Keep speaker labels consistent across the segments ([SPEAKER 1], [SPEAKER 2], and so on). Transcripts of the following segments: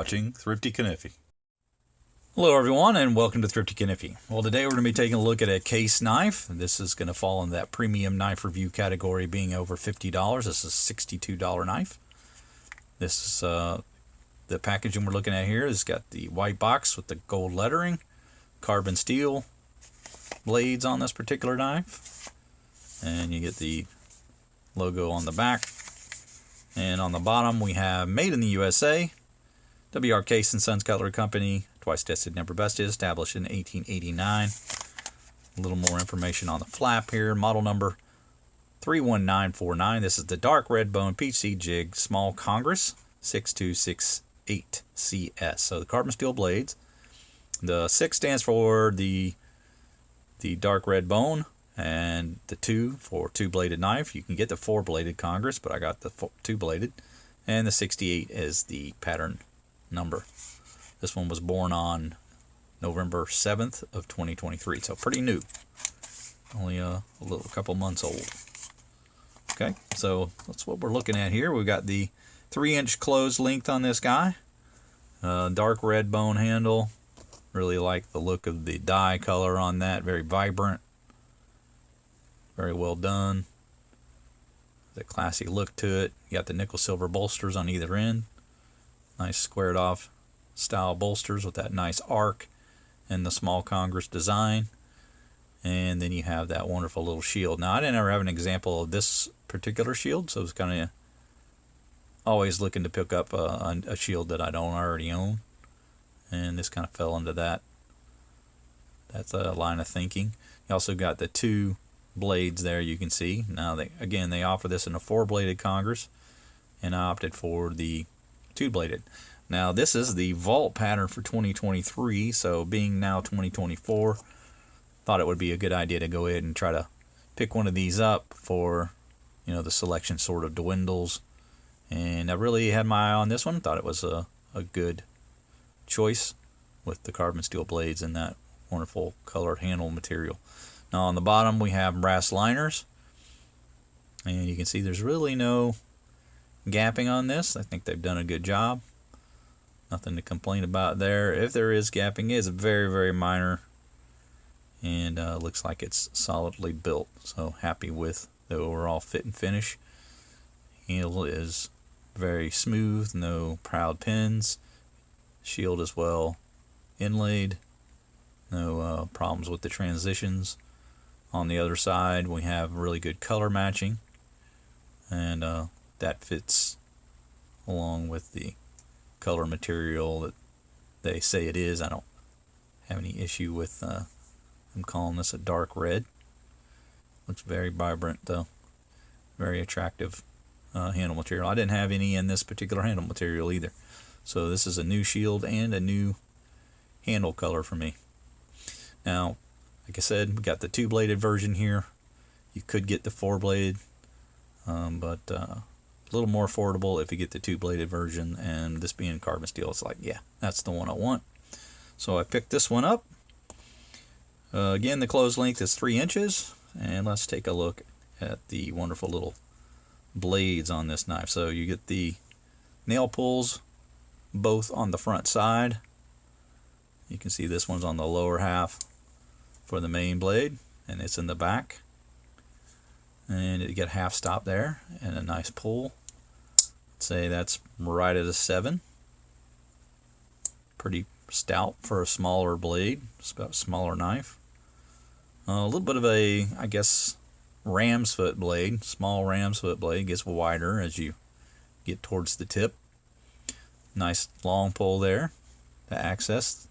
[SPEAKER 1] watching Thrifty Kaniffy. Hello everyone and welcome to Thrifty Kaniffy. Well, today we're going to be taking a look at a case knife. This is going to fall in that premium knife review category, being over $50. This is a $62 knife. This is the packaging we're looking at here. It's got the white box with the gold lettering, carbon steel blades on this particular knife, and you get the logo on the back. And on the bottom we have Made in the USA, W.R. Case & Sons Cutlery Company, twice tested, never bested, established in 1889. A little more information on the flap here. Model number 31949. This is the dark red bone peach seed jig small Congress 6268 CS. So the carbon steel blades. The 6 stands for the dark red bone, and the 2 for 2-bladed knife. You can get the 4-bladed Congress, but I got the 2-bladed. And the 68 is the pattern number. This one was born on November 7th of 2023, so pretty new. Only a couple months old. Okay, so that's what we're looking at here. We've got the 3-inch closed length on this guy. Dark red bone handle. Really like the look of the dye color on that. Very vibrant. Very well done. The classy look to it. You got the nickel silver bolsters on either end. Nice squared off style bolsters with that nice arc and the small Congress design. And then you have that wonderful little shield. Now, I didn't ever have an example of this particular shield, so I was kind of always looking to pick up a shield that I don't already own. And this kind of fell into that. That's a line of thinking. You also got the 2 blades there, you can see. Now, they offer this in a 4-bladed Congress, and I opted for the 2-bladed. Now, this is the vault pattern for 2023, so being now 2024, thought it would be a good idea to go ahead and try to pick one of these up for, the selection sort of dwindles. And I really had my eye on this one. Thought it was a good choice with the carbon steel blades and that wonderful colored handle material. Now, on the bottom we have brass liners, and you can see there's really no gapping on this. I think they've done a good job. Nothing to complain about there. If there is gapping, it's very, very minor, and looks like it's solidly built. So happy with the overall fit and finish. Handle is very smooth, no proud pins. Shield as well inlaid. No problems with the transitions. On the other side we have really good color matching, and that fits along with the color material that they say it is. I don't have any issue with them calling this a dark red. Looks very vibrant though. Very attractive handle material. I didn't have any in this particular handle material either. So this is a new shield and a new handle color for me. Now, like I said, we got the 2-bladed version here. You could get the 4-bladed, but a little more affordable if you get the 2-bladed version. And this being carbon steel, it's like, yeah, that's the one I want. So I picked this one up. Again, the closed length is 3 inches. And let's take a look at the wonderful little blades on this knife. So you get the nail pulls both on the front side. You can see this one's on the lower half for the main blade, and it's in the back. And you get a half stop there and a nice pull. Let's say that's right at a 7. Pretty stout for a smaller blade, smaller knife. A little bit of a, I guess, ram's foot blade. Small ram's foot blade gets wider as you get towards the tip. Nice long pull there to access.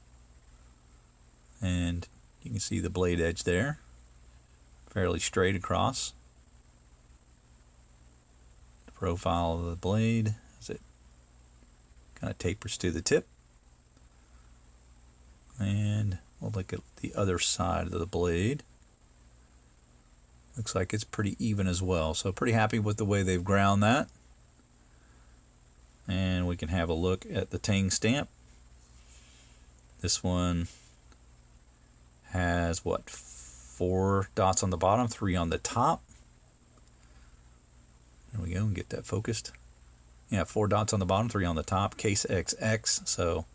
[SPEAKER 1] And you can see the blade edge there. Fairly straight across. The profile of the blade as it kind of tapers to the tip. And we'll look at the other side of the blade. Looks like it's pretty even as well. So pretty happy with the way they've ground that. And we can have a look at the Tang stamp. This one has what, 4 dots on the bottom, 3 on the top. There we go, and get that focused. Yeah, 4 dots on the bottom, 3 on the top. Case XX. So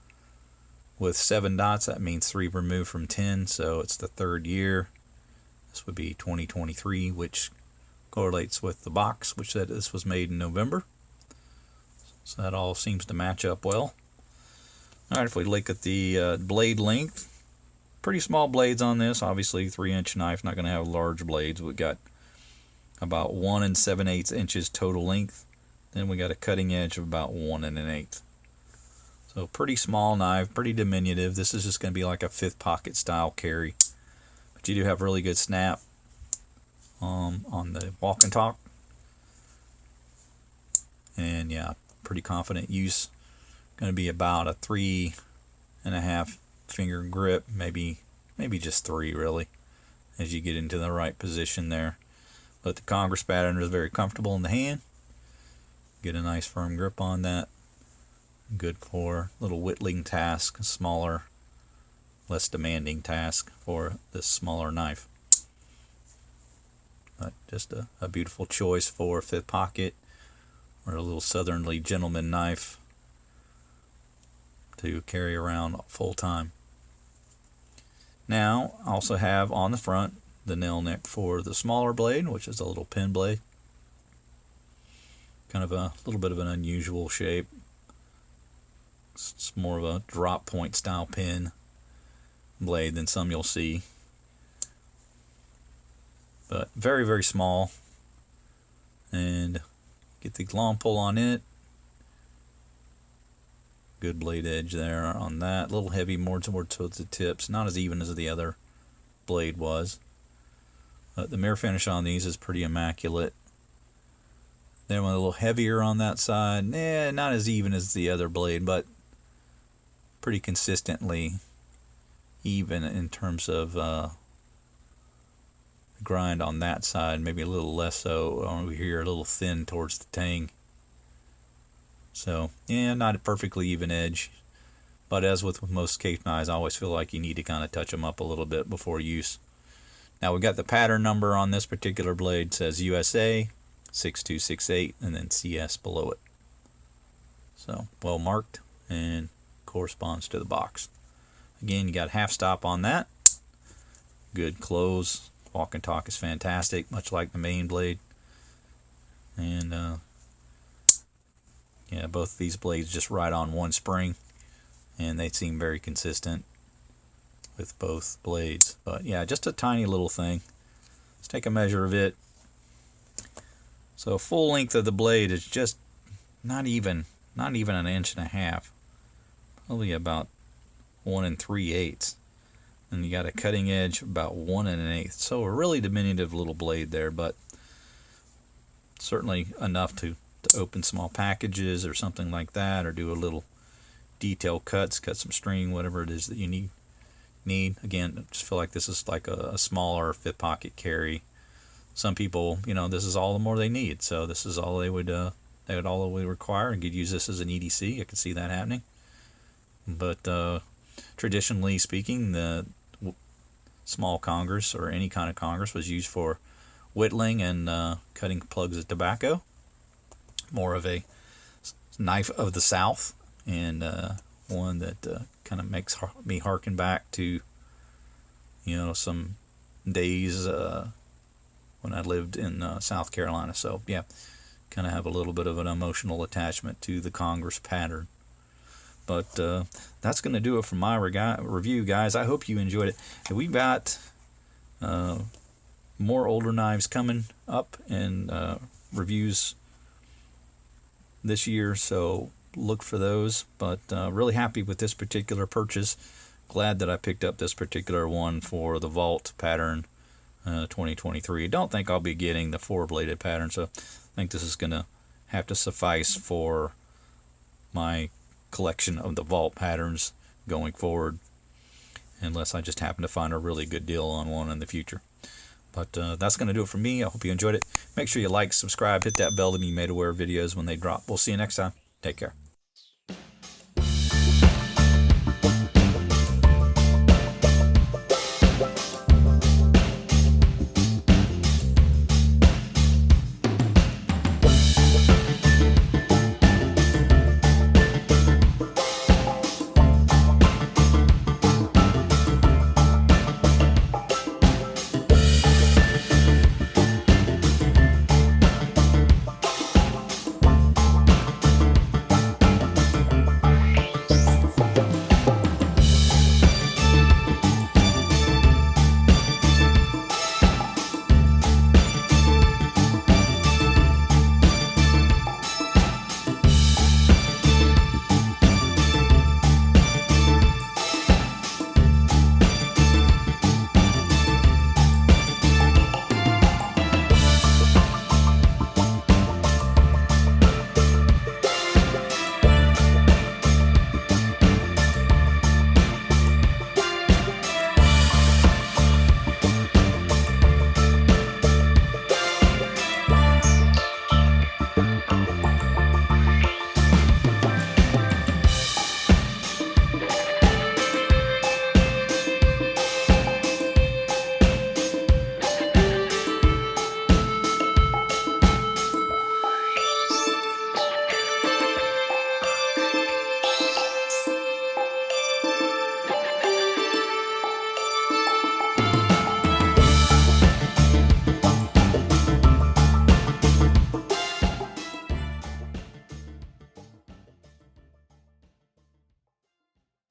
[SPEAKER 1] with 7 dots, that means 3 removed from 10. So it's the 3rd year. This would be 2023, which correlates with the box, which said this was made in November. So that all seems to match up well. Alright, if we look at the blade length, pretty small blades on this. Obviously, 3-inch knife, not going to have large blades. We've got about 1 7/8 inches total length. Then we got a cutting edge of about 1 1/8. So pretty small knife, pretty diminutive. This is just going to be like a 5th pocket style carry. But you do have really good snap on the walk and talk. And yeah, pretty confident use. Going to be about a 3.5 finger grip, maybe just 3 really, as you get into the right position there. But the Congress pattern is very comfortable in the hand. Get a nice firm grip on that. Good for little whittling task, smaller, less demanding task for this smaller knife. But just a beautiful choice for a 5th pocket or a little southerly gentleman knife to carry around full time. Now, I also have on the front the nail neck for the smaller blade, which is a little pin blade. Kind of a little bit of an unusual shape. It's more of a drop point style pin blade than some you'll see. But very, very small. And get the long pull on it. Good blade edge there on that. A little heavy more towards the tips. Not as even as the other blade was. The mirror finish on these is pretty immaculate. Then one a little heavier on that side. Not as even as the other blade, but pretty consistently even in terms of grind on that side. Maybe a little less so over here, a little thin towards the tang. So, yeah, not a perfectly even edge. But as with most case knives, I always feel like you need to kind of touch them up a little bit before use. Now, we got the pattern number on this particular blade. It says USA 6268 and then CS below it. So, well marked and corresponds to the box. Again, you got half stop on that. Good close. Walk and talk is fantastic, much like the main blade. And yeah, both of these blades just right on one spring, and they seem very consistent with both blades. But yeah, just a tiny little thing. Let's take a measure of it. So full length of the blade is just not even an 1.5 inches. Probably about 1 3/8. And you got a cutting edge about 1 1/8. So a really diminutive little blade there, but certainly enough to open small packages or something like that, or do a little detail cuts, cut some string, whatever it is that you need. Again, I just feel like this is like a smaller 5th pocket carry. Some people, this is all the more they need. So this is all they would require, and could use this as an EDC. I could see that happening. But traditionally speaking, the small Congress or any kind of Congress was used for whittling and cutting plugs of tobacco. More of a knife of the South, and one that kind of makes me harken back to some days when I lived in South Carolina. So yeah, kind of have a little bit of an emotional attachment to the Congress pattern. But that's going to do it for my review, guys. I hope you enjoyed it. And we've got more older knives coming up and reviews this year, so look for those. But really happy with this particular purchase. Glad that I picked up this particular one for the Vault pattern 2023. Don't think I'll be getting the 4-bladed pattern, so I think this is going to have to suffice for my collection of the Vault patterns going forward, unless I just happen to find a really good deal on one in the future. But that's going to do it for me. I hope you enjoyed it. Make sure you like, subscribe, hit that bell to be made aware of videos when they drop. We'll see you next time. Take care.